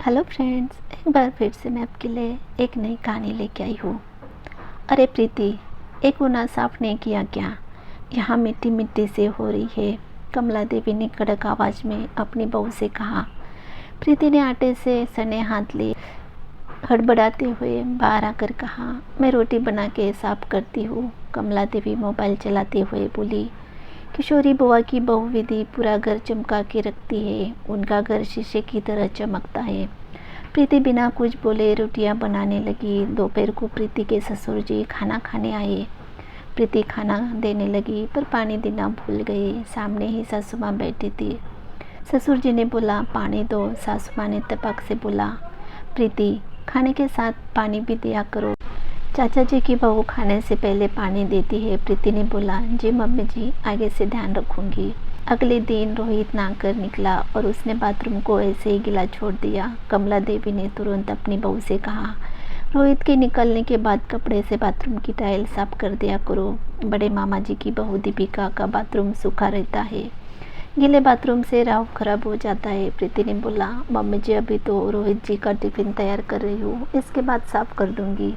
Hello friends, एक बार फिर से मैं आपके लिए एक नई कहानी लेके आई हूँ। अरे प्रीति, एक गुना साफ नहीं किया क्या? यहाँ मिट्टी मिट्टी से हो रही है, कमला देवी ने कड़क आवाज़ में अपनी बहू से कहा। प्रीति ने आटे से सने हाथ लिए हड़बड़ाते हुए बाहर आकर कहा, मैं रोटी बना के साफ करती हूँ। कमला देवी मोबाइल चलाते हुए बोली, किशोरी बुआ की बहू विधि पूरा घर चमका के रखती है। उनका घर शीशे की तरह चमकता है। प्रीति बिना कुछ बोले रोटियां बनाने लगी। दोपहर को प्रीति के ससुर जी खाना खाने आए। प्रीति खाना देने लगी पर पानी देना भूल गई। सामने ही सासू माँ बैठी थी। ससुर जी ने बोला, पानी दो। सासू माँ ने तपक से बोला, प्रीति खाने के साथ पानी भी दिया करो। चाचा जी की बहू खाने से पहले पानी देती है। प्रीति ने बोला, जी मम्मी जी, आगे से ध्यान रखूंगी। अगले दिन रोहित नहाकर निकला और उसने बाथरूम को ऐसे ही गिला छोड़ दिया। कमला देवी ने तुरंत अपनी बहू से कहा, रोहित के निकलने के बाद कपड़े से बाथरूम की टाइल साफ कर दिया करो। बड़े मामा जी की बहू दीपिका का बाथरूम सूखा रहता है, गीले बाथरूम से राव खराब हो जाता है। प्रीति ने बोला, मम्मी जी अभी तो रोहित जी का टिफिन तैयार कर रही हूँ, इसके बाद साफ कर दूंगी।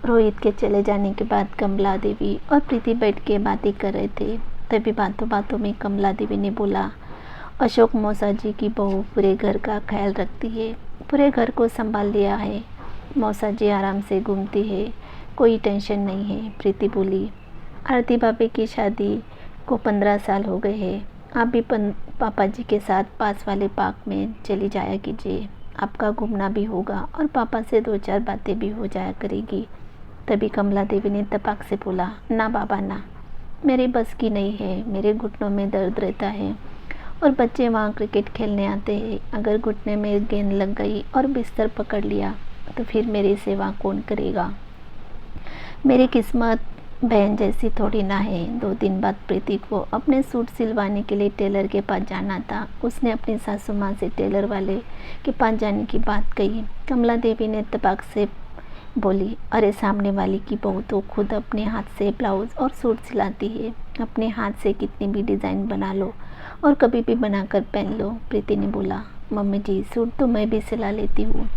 रोहित के चले जाने के बाद कमला देवी और प्रीति बैठ के बातें कर रहे थे। तभी बातों बातों में कमला देवी ने बोला, अशोक मौसा जी की बहू पूरे घर का ख्याल रखती है, पूरे घर को संभाल लिया है। मौसा जी आराम से घूमती है, कोई टेंशन नहीं है। प्रीति बोली, आरती भाभी की शादी को 15 साल हो गए हैं। आप भी पापा जी के साथ पास वाले पार्क में चली जाया कीजिए। आपका घूमना भी होगा और पापा से 2-4 बातें भी हो जाया करेगी। तभी कमला देवी ने तपाक से बोला, ना बाबा ना, मेरी बस की नहीं है। मेरे घुटनों में दर्द रहता है और बच्चे वहाँ क्रिकेट खेलने आते हैं। अगर घुटने में गेंद लग गई और बिस्तर पकड़ लिया तो फिर मेरी सेवा कौन करेगा? मेरी किस्मत बहन जैसी थोड़ी ना है। 2 दिन बाद प्रीति को अपने सूट सिलवाने के लिए टेलर के पास जाना था। उसने अपनी सासू माँ से टेलर वाले के पास जाने की बात कही। कमला देवी ने तपाक से बोली, अरे सामने वाली की बहू तो खुद अपने हाथ से ब्लाउज और सूट सिलाती है। अपने हाथ से कितनी भी डिज़ाइन बना लो और कभी भी बनाकर पहन लो। प्रीति ने बोला, मम्मी जी सूट तो मैं भी सिला लेती हूँ।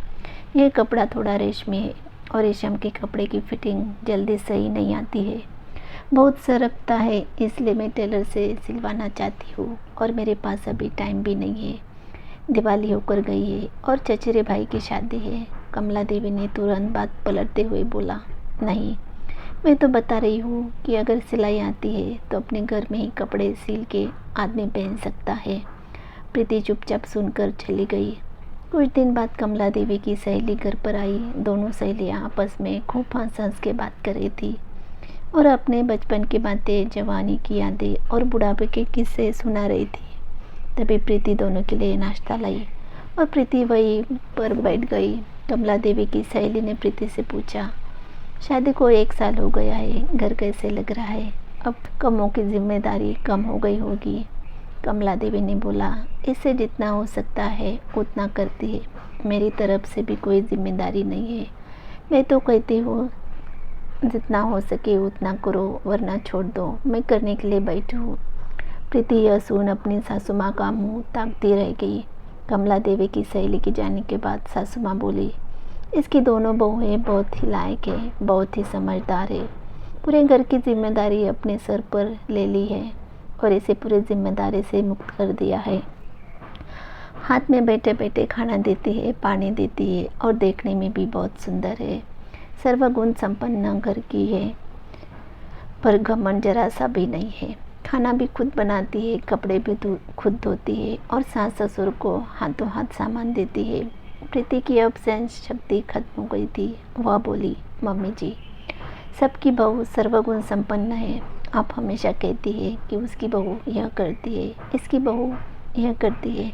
यह कपड़ा थोड़ा रेशमी है और रेशम के कपड़े की फिटिंग जल्दी सही नहीं आती है, बहुत सरकता है, इसलिए मैं टेलर से सिलवाना चाहती हूँ और मेरे पास अभी टाइम भी नहीं है। दिवाली होकर गई है और चचेरे भाई की शादी है। कमला देवी ने तुरंत बात पलटते हुए बोला, नहीं, मैं तो बता रही हूँ कि अगर सिलाई आती है तो अपने घर में ही कपड़े सिल के आदमी पहन सकता है। प्रीति चुपचाप सुनकर चली गई। कुछ दिन बाद कमला देवी की सहेली घर पर आई। दोनों सहेलियाँ आपस में खूब हंस हंस के बात कर रही थी और अपने बचपन की बातें, जवानी की यादें और बुढ़ापे के किस्से सुना रही थी। तभी प्रीति दोनों के लिए नाश्ता लाई और प्रीति वहीं पर बैठ गई। कमला देवी की सहेली ने प्रीति से पूछा, शादी को 1 साल हो गया है, घर कैसे लग रहा है? अब कमों की जिम्मेदारी कम हो गई होगी। कमला देवी ने बोला, इससे जितना हो सकता है उतना करती है। मेरी तरफ से भी कोई जिम्मेदारी नहीं है। मैं तो कहती हूँ जितना हो सके उतना करो, वरना छोड़ दो, मैं करने के लिए बैठी हूँ। प्रीति यह सुन अपनी सासू माँ का मुँह ताकती रह गई। कमला देवी की सहेली के जाने के बाद सासू माँ बोली, इसकी दोनों बहुएं बहुत ही लायक है, बहुत ही समझदार है। पूरे घर की जिम्मेदारी अपने सर पर ले ली है और इसे पूरी जिम्मेदारी से मुक्त कर दिया है। हाथ में बैठे बैठे खाना देती है, पानी देती है और देखने में भी बहुत सुंदर है। सर्वगुण संपन्न घर की है, पर घमंड जरा सा भी नहीं है। खाना भी खुद बनाती है, कपड़े भी खुद धोती है और सास ससुर को हाथों हाथ सामान देती है। प्रीति की अब सहन शक्ति खत्म हो गई थी। वह बोली, मम्मी जी, सबकी बहू सर्वगुण संपन्न है। आप हमेशा कहती है कि उसकी बहू यह करती है, इसकी बहू यह करती है,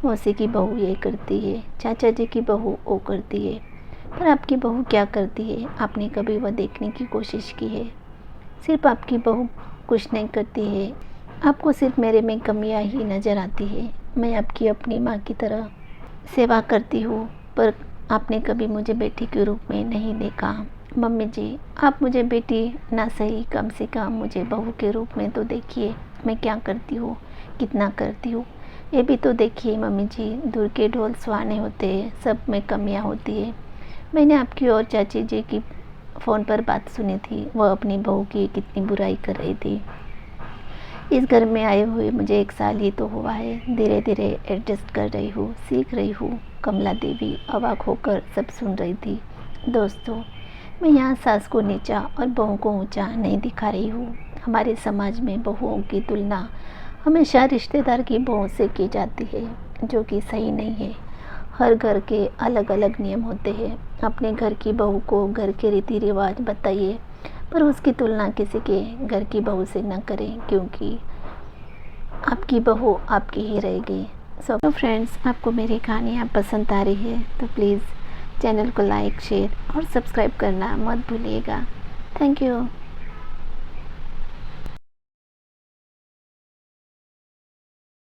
मौसी की बहू ये करती है, चाचा जी की बहू वो करती है, पर आपकी बहू क्या करती है? आपने कभी वह देखने की कोशिश की है? सिर्फ आपकी बहू कुछ नहीं करती है, आपको सिर्फ मेरे में कमियां ही नज़र आती है। मैं आपकी अपनी माँ की तरह सेवा करती हूँ, पर आपने कभी मुझे बेटी के रूप में नहीं देखा। मम्मी जी, आप मुझे बेटी ना सही, कम से कम मुझे बहू के रूप में तो देखिए। मैं क्या करती हूँ, कितना करती हूँ। ये भी तो देखिए मम्मी जी, दूर के ढोल सुहाने होते हैं, सब में कमियां होती है। मैंने आपकी और चाची जी की फ़ोन पर बात सुनी थी, वह अपनी बहू की कितनी बुराई कर रही थी। इस घर में आए हुए मुझे 1 साल ही तो हुआ है, धीरे धीरे एडजस्ट कर रही हूँ, सीख रही हूँ। कमला देवी अवाक होकर सब सुन रही थी। दोस्तों, मैं यहाँ सास को नीचा और बहू को ऊंचा नहीं दिखा रही हूँ। हमारे समाज में बहुओं की तुलना हमेशा रिश्तेदार की बहू से की जाती है, जो कि सही नहीं है। हर घर के अलग अलग नियम होते हैं। अपने घर की बहू को घर के रीति रिवाज बताइए, पर उसकी तुलना किसी के घर की बहू से न करें, क्योंकि आपकी बहू आपकी ही रहेगी। सो फ्रेंड्स, आपको मेरी कहानियाँ पसंद आ रही है तो प्लीज़ चैनल को लाइक, शेयर और सब्सक्राइब करना मत भूलिएगा। Thank you.